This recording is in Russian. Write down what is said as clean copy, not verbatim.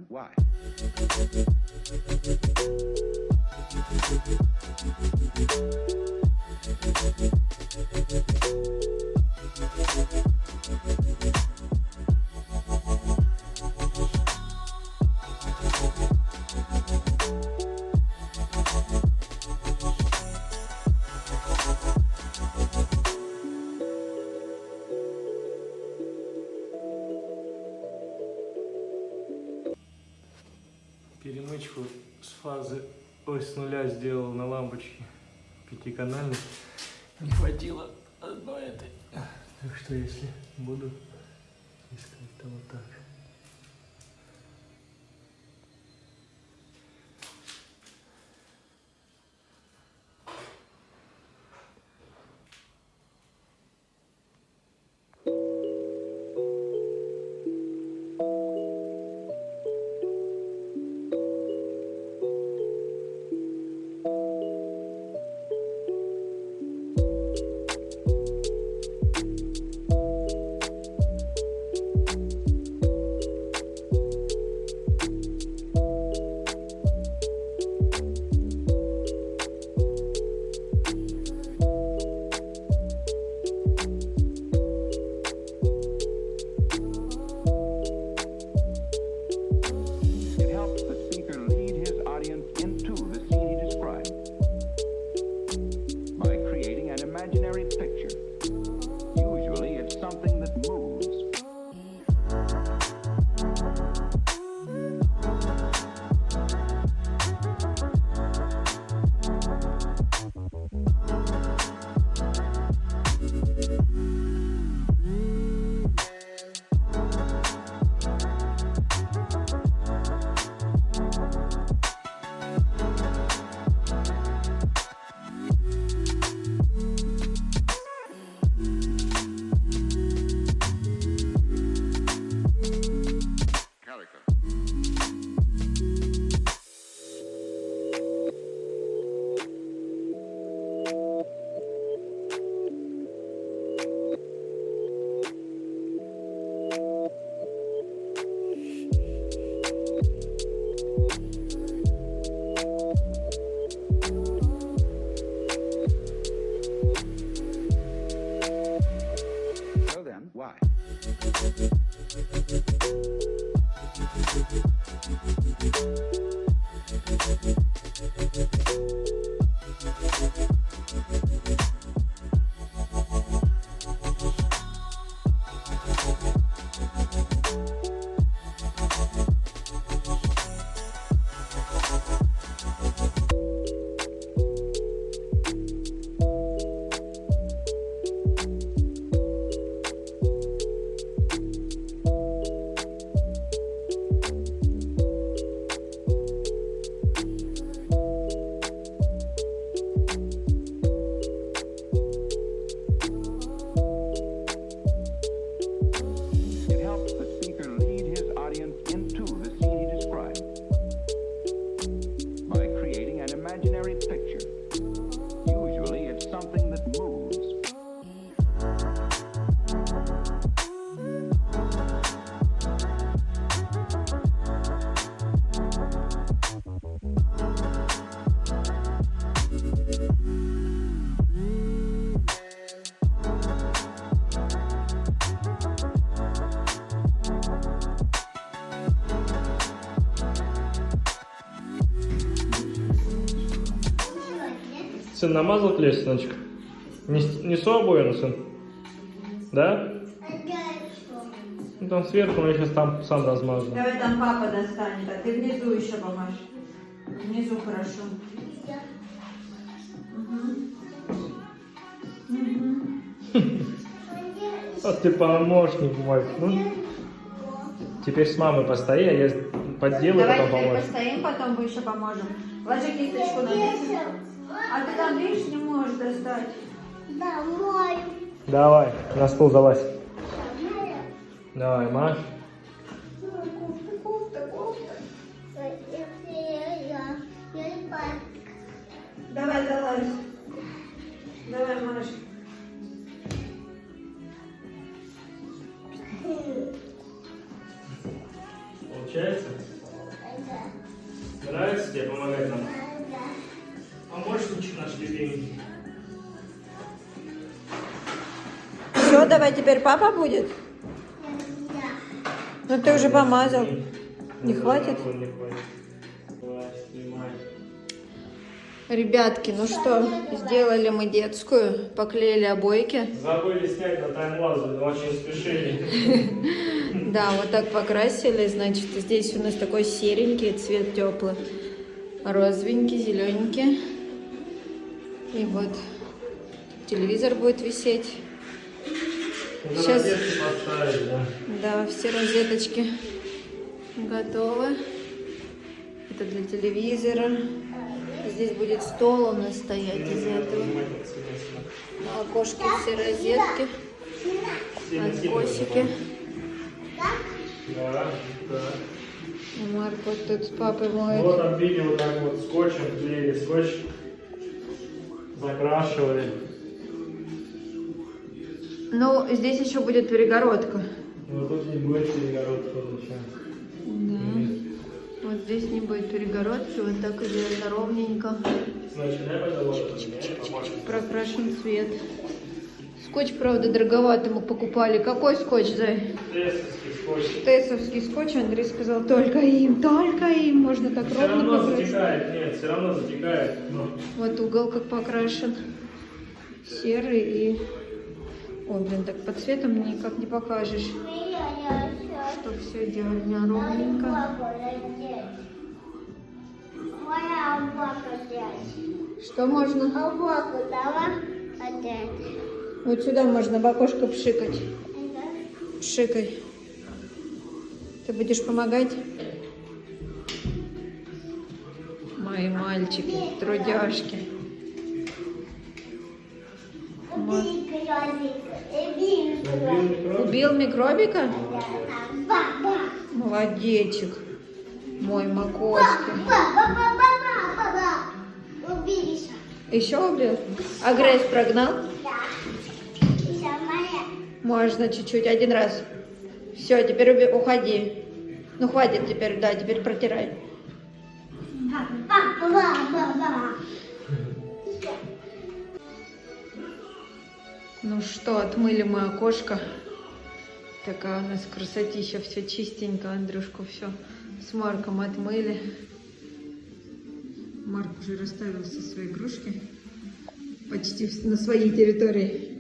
then why? Перемычку с фазы, с нуля сделал на лампочке пятиканальной. Не хватило одной этой. Так что если буду искать, то вот так. Why? Сын намазал клей, сыночек? Несу обои, сын? Да? Ну, там сверху, я сейчас там сам размажу. Давай там папа достанет, а ты внизу еще помажь. Внизу хорошо. Вот ты помощник мой. Ну, теперь с мамой постои, а я подделаю, Давай потом теперь поможешь. постоим, потом мы еще поможем. Ложи кисточку на лицо. А ты там, видишь, не можешь достать. Да, мой. Давай, на стол залазь. Давай, маш. Кофта. Я не пойду. Давай, залазь. Давай, Маш. Получается? Нравится тебе помогать нам? Помощничек наш любимый. Все, давай теперь папа будет? Ну ты уже помазал. Не хватит? Не хватит. Давай, снимай. Ребятки, ну что, сделали мы детскую, поклеили обойки. Забыли снять на таймлапс, но очень спешили. Да, вот так покрасили, значит, здесь у нас такой серенький цвет теплый, розовенький, зелененький. И вот телевизор будет висеть. Сейчас, поставить, да. да, все розеточки готовы. Это для телевизора. Здесь будет стол у нас стоять из этого. На окошке все розетки, откосики. Да, да. Марк вот тут с папой моет. Вот оббили вот так вот скотчем, клеили скотч, закрашивали. Ну, здесь еще будет перегородка. Но тут не будет перегородки ничего. Да. Вот здесь не будет перегородки, вот так идеально ровненько. Значит, дай пожалуйста, Прокрашен цвет. Скотч, правда, дороговато мы покупали. Какой скотч, Зай? Тесовский скотч. Тесовский скотч, Андрей сказал, только им, можно так Все ровно равно покрасить. затекает, нет, все равно затекает. Вот угол как покрашен. Серый и... Ой, блин, так по цветам никак не покажешь. Чтобы все идеально ровненько. Моя облако здесь. Что можно? Облако давай одеть. Вот сюда можно в окошко пшикать. Пшикай. Ты будешь помогать? Мои мальчики, трудяшки. Убил микробика? Молодечек. Мой макошки. Убились. Еще убил? А грязь прогнал? Да. Еще моя. Можно чуть-чуть, один раз. Все, теперь уходи. Ну хватит теперь, да, теперь протирай. Ну что, отмыли мы окошко. Такая у нас красотища, все чистенько. Андрюшку все с Марком отмыли. Марк уже расставил все свои игрушки почти на своей территории.